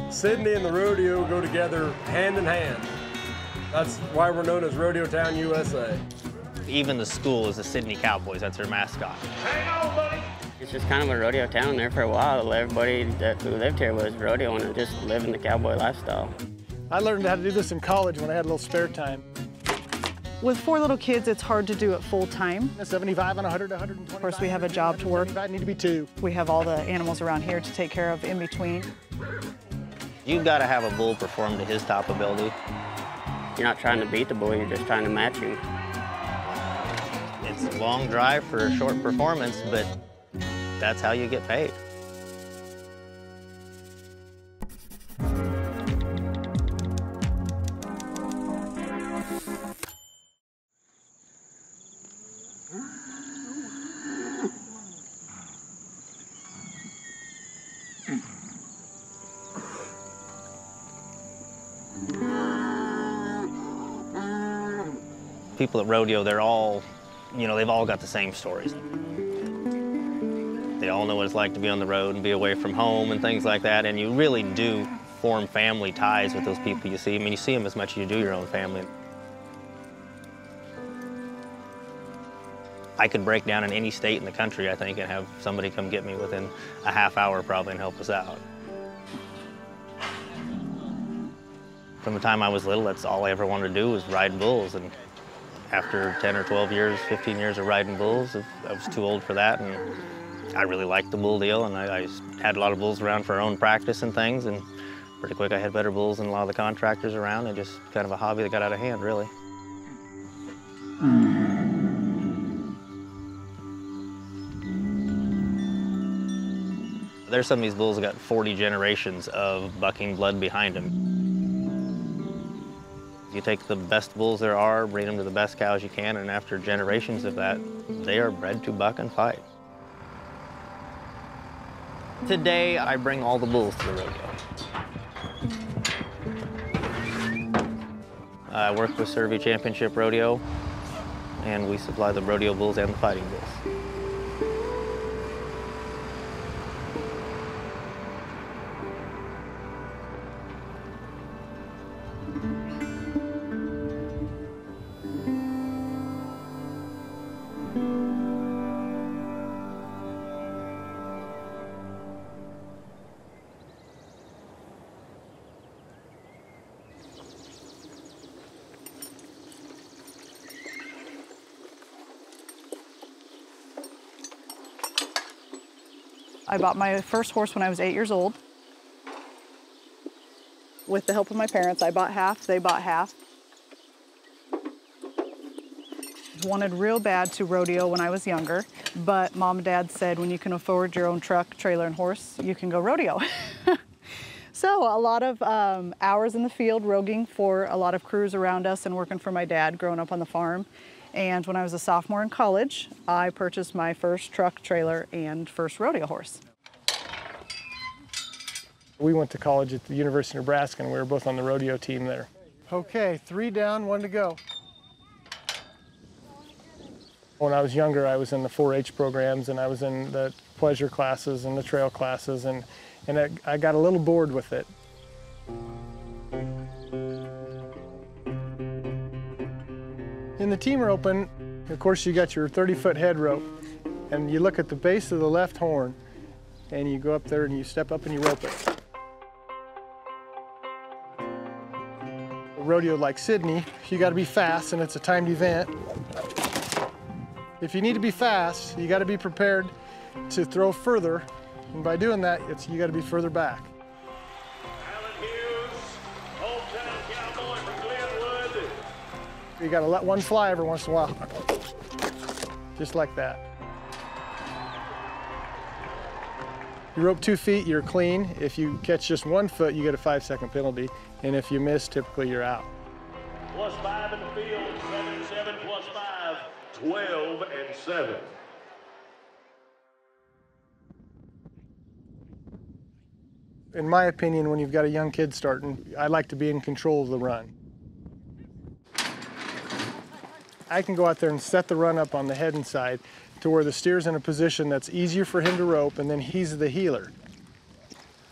Sidney and the rodeo go together hand in hand. That's why we're known as Rodeo Town, USA. Even the school is the Sidney Cowboys. That's their mascot. Hang on, buddy. It's just kind of a rodeo town there for a while. Everybody who lived here was rodeoing and just living the cowboy lifestyle. I learned how to do this in college when I had a little spare time. With 4 little kids, it's hard to do it full time. 75 and 100, 120. Of course, we have a job to work. I need to be 2. We have all the animals around here to take care of in between. You've got to have a bull perform to his top ability. You're not trying to beat the bull, you're just trying to match him. It's a long drive for a short performance, but that's how you get paid. People at rodeo, they're all, they've all got the same stories. They all know what it's like to be on the road and be away from home and things like that, and you really do form family ties with those people you see. I mean, you see them as much as you do your own family. I could break down in any state in the country, I think, and have somebody come get me within a half hour probably and help us out. From the time I was little, that's all I ever wanted to do was ride bulls. And after 10 or 12 years, 15 years of riding bulls, I was too old for that. And I really liked the bull deal, and I had a lot of bulls around for our own practice and things. And pretty quick, I had better bulls than a lot of the contractors around, and just kind of a hobby that got out of hand, really. There's some of these bulls that got 40 generations of bucking blood behind them. You take the best bulls there are, breed them to the best cows you can, and after generations of that, they are bred to buck and fight. Today, I bring all the bulls to the rodeo. I work with Cervi Championship Rodeo, and we supply the rodeo bulls and the fighting bulls. I bought my first horse when I was 8 years old. With the help of my parents, I bought half, they bought half. Wanted real bad to rodeo when I was younger, but Mom and Dad said when you can afford your own truck, trailer, and horse, you can go rodeo. So a lot of hours in the field roguing for a lot of crews around us and working for my dad growing up on the farm. And when I was a sophomore in college, I purchased my first truck, trailer, and first rodeo horse. We went to college at the University of Nebraska, and we were both on the rodeo team there. Okay, 3 down, 1 to go. When I was younger, I was in the 4-H programs, and I was in the pleasure classes and the trail classes, and I got a little bored with it. In the teamer open, of course, you got your 30-foot head rope, and you look at the base of the left horn, and you go up there and you step up and you rope it. A rodeo like Sidney, you got to be fast, and it's a timed event. If you need to be fast, you got to be prepared to throw further, and by doing that, you got to be further back. You got to let one fly every once in a while, just like that. You rope 2 feet, you're clean. If you catch just 1 foot, you get a 5-second penalty, and if you miss, typically you're out. +5 in the field, 7-7 +5, 12 and 7. In my opinion, when you've got a young kid starting, I like to be in control of the run. I can go out there and set the run up on the head and side to where the steer's in a position that's easier for him to rope, and then he's the healer.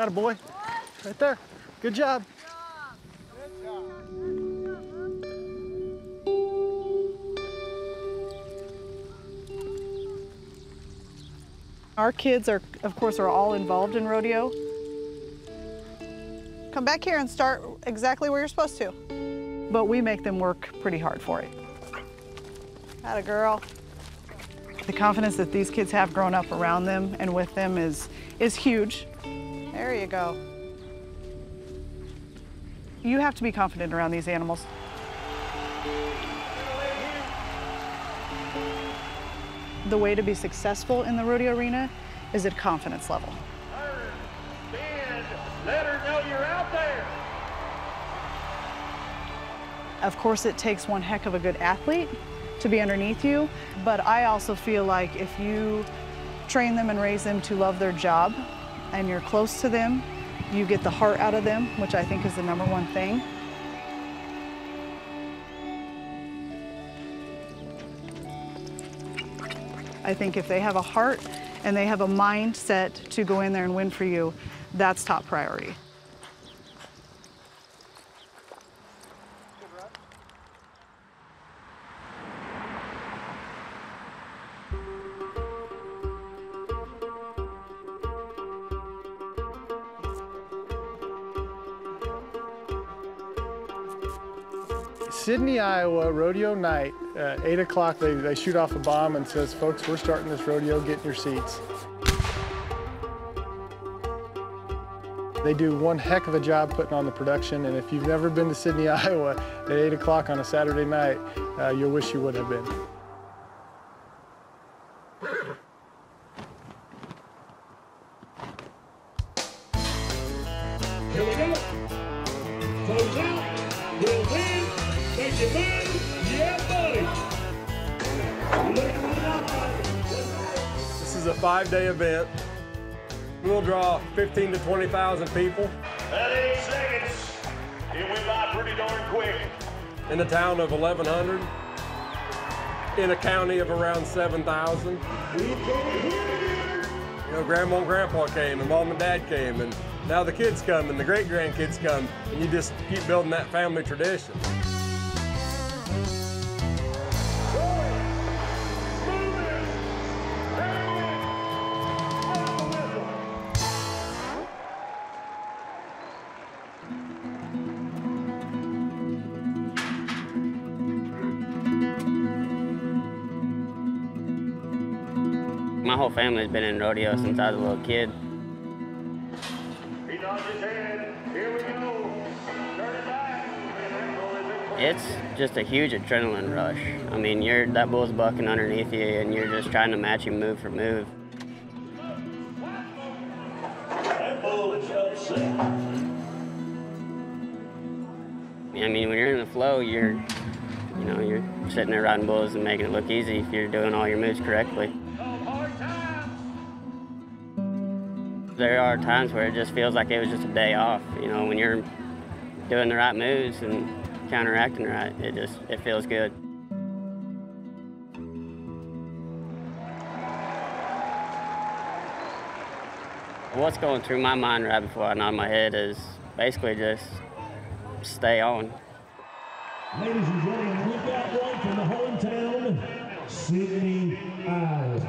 Attaboy. Right there. Good job. Our kids are, of course, are all involved in rodeo. Come back here and start exactly where you're supposed to. But we make them work pretty hard for it. Atta girl. The confidence that these kids have grown up around them and with them is huge. There you go. You have to be confident around these animals. The way to be successful in the rodeo arena is at confidence level. Bend, let her know you're out there. Of course, it takes one heck of a good athlete to be underneath you, but I also feel like if you train them and raise them to love their job and you're close to them, you get the heart out of them, which I think is the #1 thing. I think if they have a heart and they have a mindset to go in there and win for you, that's top priority. Sidney, Iowa, rodeo night, 8 o'clock, they shoot off a bomb and says, folks, we're starting this rodeo, get in your seats. They do one heck of a job putting on the production, and if you've never been to Sidney, Iowa at 8 o'clock on a Saturday night, you'll wish you would have been. Here we go. Close out. We'll win. Make it move. Yeah, buddy. This is a 5-day event. We'll draw 15 to 20,000 people. At 8 seconds. It went by pretty darn quick. In a town of 1,100, in a county of around 7,000. You know, Grandma and Grandpa came, and Mom and Dad came, and now the kids come, and the great-grandkids come, and you just keep building that family tradition. My whole family's been in rodeo since I was a little kid. He nods his head. Here we go. Turn it back. It's just a huge adrenaline rush. I mean, that bull's bucking underneath you, and you're just trying to match him move for move. That bull is upset. I mean, when you're in the flow, you're sitting there riding bulls and making it look easy if you're doing all your moves correctly. There are times where it just feels like it was just a day off. You know, when you're doing the right moves and counteracting right, it feels good. What's going through my mind right before I nod my head is basically just stay on. Ladies and gentlemen, we've got one from the hometown, Sidney, Iowa.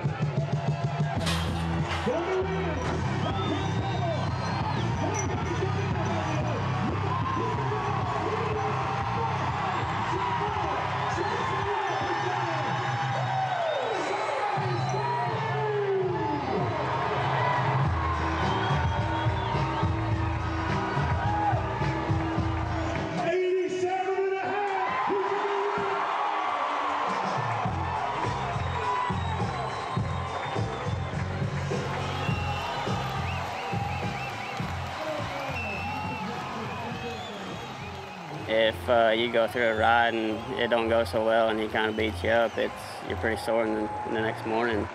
If you go through a ride and it don't go so well and he kind of beats you up, you're pretty sore in the next morning.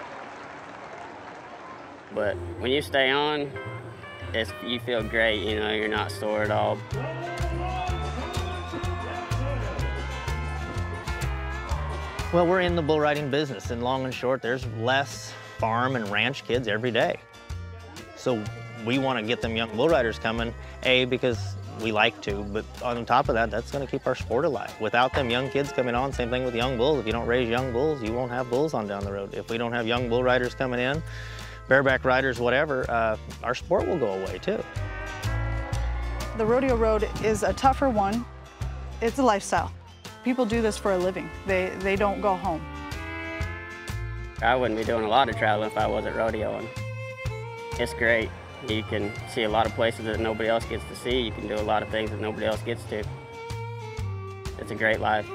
But when you stay on, you feel great, you know, you're not sore at all. Well, we're in the bull riding business, and long and short, there's less farm and ranch kids every day. So We want to get them young bull riders coming, because we like to, but on top of that, that's going to keep our sport alive. Without them young kids coming on, same thing with young bulls. If you don't raise young bulls, you won't have bulls on down the road. If we don't have young bull riders coming in, bareback riders, whatever, our sport will go away too. The rodeo road is a tougher one. It's a lifestyle. People do this for a living. They don't go home. I wouldn't be doing a lot of traveling if I wasn't rodeoing. It's great. You can see a lot of places that nobody else gets to see. You can do a lot of things that nobody else gets to. It's a great life.